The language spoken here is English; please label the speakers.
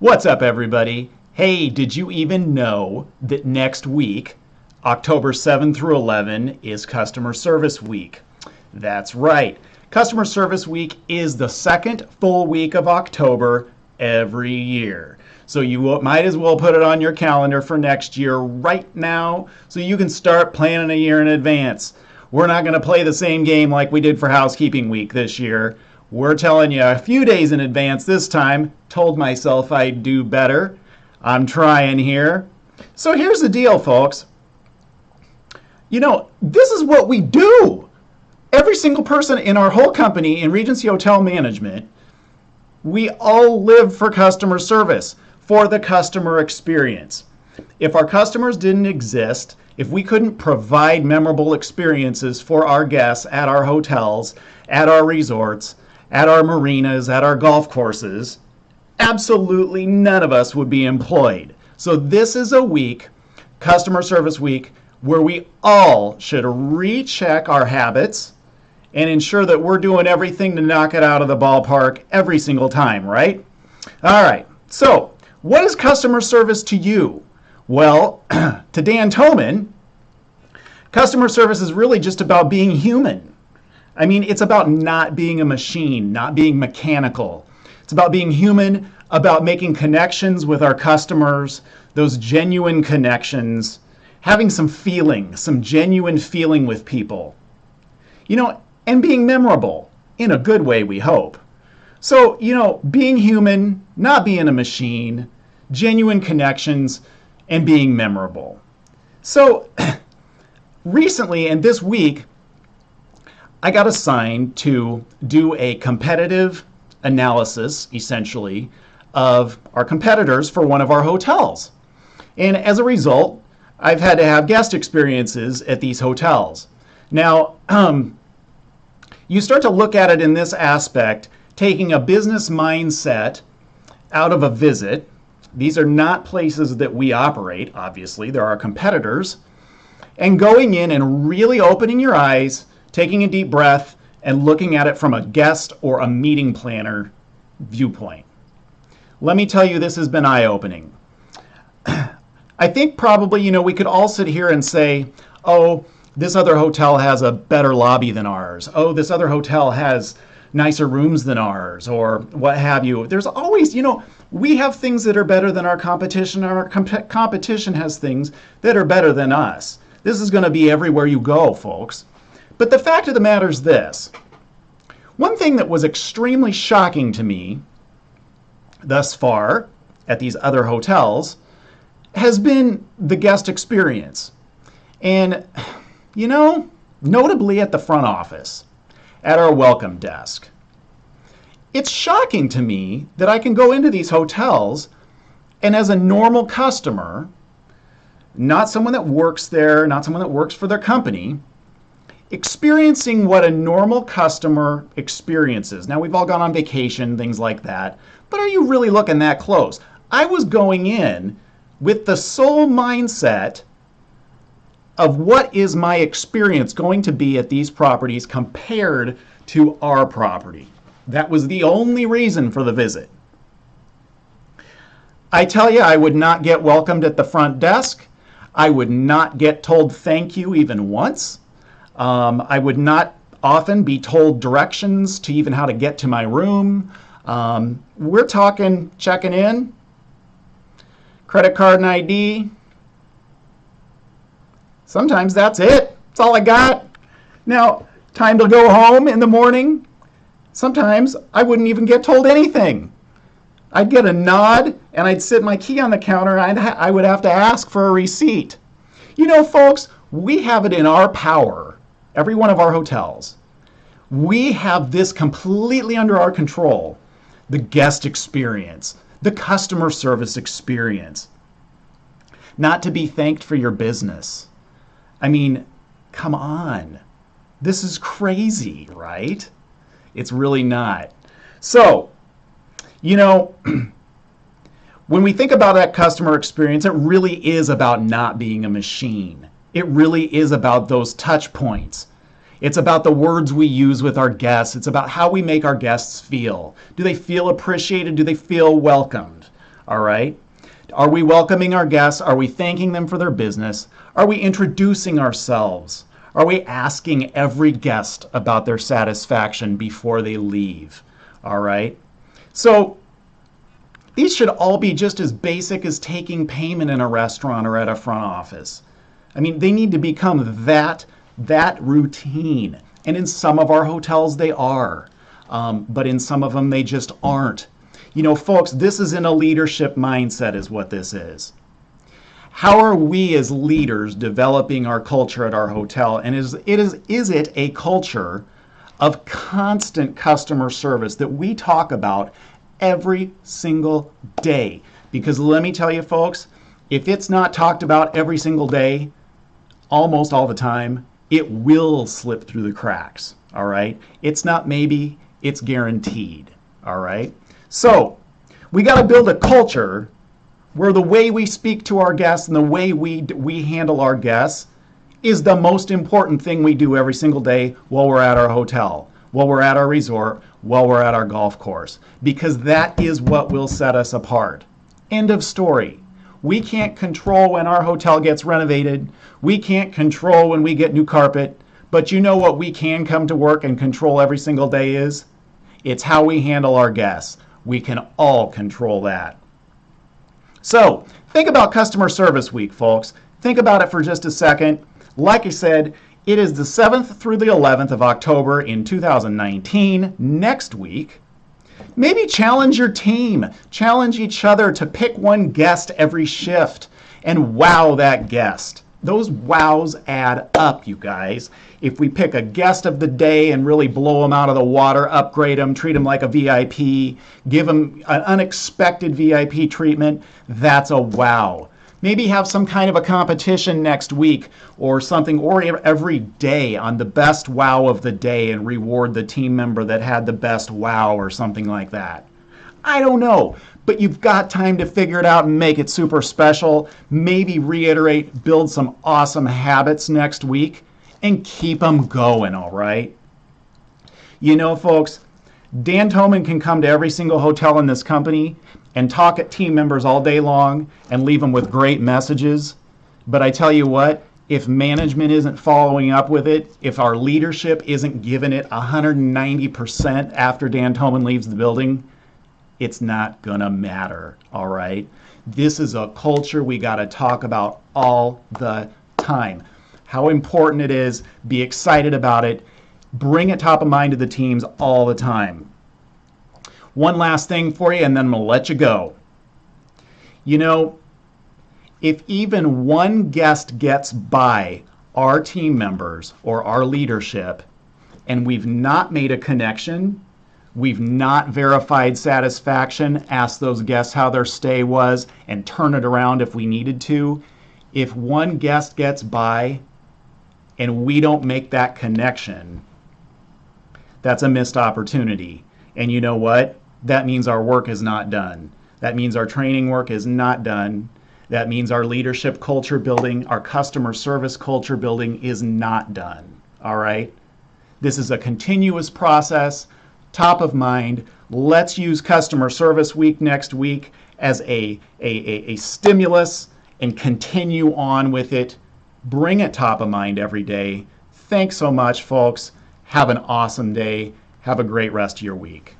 Speaker 1: What's up, everybody? Hey, did you even know that next week, October 7 through 11, is Customer Service Week? That's right. Customer Service Week is the second full week of October every year. So you might as well put it on your calendar for next year right now so you can start planning a year in advance. We're not going to play the same game like we did for Housekeeping Week this year. We're telling you a few days in advance this time. Told myself I'd do better. I'm trying here. So here's the deal, folks. This is what we do. Every single person in our whole company in Regency Hotel Management, we all live for customer service, for the customer experience. If our customers didn't exist, if we couldn't provide memorable experiences for our guests at our hotels, at our resorts, at our marinas, at our golf courses, absolutely none of us would be employed. So this is a week, Customer Service Week, where we all should recheck our habits and ensure that we're doing everything to knock it out of the ballpark every single time, right? All right, so what is customer service to you? Well, to Dan Toman, customer service is really just about being human. I mean, it's about not being a machine, not being mechanical. It's about being human, about making connections with our customers, those genuine connections, having some feeling, some genuine feeling with people, and being memorable in a good way, we hope. So, being human, not being a machine, genuine connections, and being memorable. So, recently and this week, I got assigned to do a competitive analysis, essentially, of our competitors for one of our hotels. And as a result, I've had to have guest experiences at these hotels. Now, you start to look at it in this aspect, taking a business mindset out of a visit. These are not places that we operate, obviously. They're our competitors. And going in and really opening your eyes, taking a deep breath, and looking at it from a guest or a meeting planner viewpoint. Let me tell you, this has been eye-opening. I think probably, we could all sit here and say, oh, this other hotel has a better lobby than ours. Oh, this other hotel has nicer rooms than ours, or what have you. There's always, we have things that are better than our competition, and our competition has things that are better than us. This is going to be everywhere you go, folks. But the fact of the matter is this. One thing that was extremely shocking to me thus far at these other hotels has been the guest experience. And, notably at the front office, at our welcome desk. It's shocking to me that I can go into these hotels and as a normal customer, not someone that works there, not someone that works for their company, experiencing what a normal customer experiences. Now, we've all gone on vacation, things like that, but are you really looking that close? I was going in with the sole mindset of what is my experience going to be at these properties compared to our property. That was the only reason for the visit. I tell you, I would not get welcomed at the front desk. I would not get told thank you even once. I would not often be told directions to even how to get to my room. We're talking checking in, credit card and ID. Sometimes that's it. That's all I got. Now, time to go home in the morning. Sometimes I wouldn't even get told anything. I'd get a nod and I'd sit my key on the counter and I would have to ask for a receipt. Folks, we have it in our power. Every one of our hotels, we have this completely under our control. The guest experience, the customer service experience. Not to be thanked for your business. I mean, come on. This is crazy, right? It's really not. So, when we think about that customer experience, it really is about not being a machine. It really is about those touch points. It's about the words we use with our guests. It's about how we make our guests feel. Do they feel appreciated? Do they feel welcomed? All right? Are we welcoming our guests? Are we thanking them for their business? Are we introducing ourselves? Are we asking every guest about their satisfaction before they leave? All right? So these should all be just as basic as taking payment in a restaurant or at a front office. I mean, they need to become that routine. And in some of our hotels, they are. But in some of them, they just aren't. You know, folks, this is in a leadership mindset is what this is. How are we as leaders developing our culture at our hotel? And is it a culture of constant customer service that we talk about every single day? Because let me tell you, folks, if it's not talked about every single day, almost all the time, it will slip through the cracks. All right? It's not maybe, it's guaranteed. All right? So we got to build a culture where the way we speak to our guests and the way we handle our guests is the most important thing we do every single day while we're at our hotel, while we're at our resort, while we're at our golf course, because that is what will set us apart. End of story. We can't control when our hotel gets renovated. We can't control when we get new carpet. But you know what we can come to work and control every single day is? It's how we handle our guests. We can all control that. So think about Customer Service Week, folks. Think about it for just a second. Like I said, it is the 7th through the 11th of October in 2019, next week. Maybe challenge your team. Challenge each other to pick one guest every shift and wow that guest. Those wows add up, you guys. If we pick a guest of the day and really blow them out of the water, upgrade them, treat them like a VIP, give them an unexpected VIP treatment, that's a wow. Maybe have some kind of a competition next week or something, or every day on the best wow of the day and reward the team member that had the best wow or something like that. I don't know, but you've got time to figure it out and make it super special. Maybe reiterate, build some awesome habits next week and keep them going, all right? You know, folks, Dan Toman can come to every single hotel in this company and talk at team members all day long and leave them with great messages. But I tell you what, if management isn't following up with it, if our leadership isn't giving it 190% after Dan Toman leaves the building, it's not gonna matter, all right? This is a culture we gotta talk about all the time. How important it is, be excited about it, bring it top of mind to the teams all the time. One last thing for you, and then I'm gonna let you go. You know, if even one guest gets by our team members or our leadership, and we've not made a connection, we've not verified satisfaction, asked those guests how their stay was, and turn it around if we needed to, if one guest gets by and we don't make that connection, that's a missed opportunity. And you know what? That means our work is not done. That means our training work is not done. That means our leadership culture building, our customer service culture building is not done. All right? This is a continuous process, top of mind. Let's use Customer Service Week next week as a stimulus and continue on with it. Bring it top of mind every day. Thanks so much, folks. Have an awesome day. Have a great rest of your week.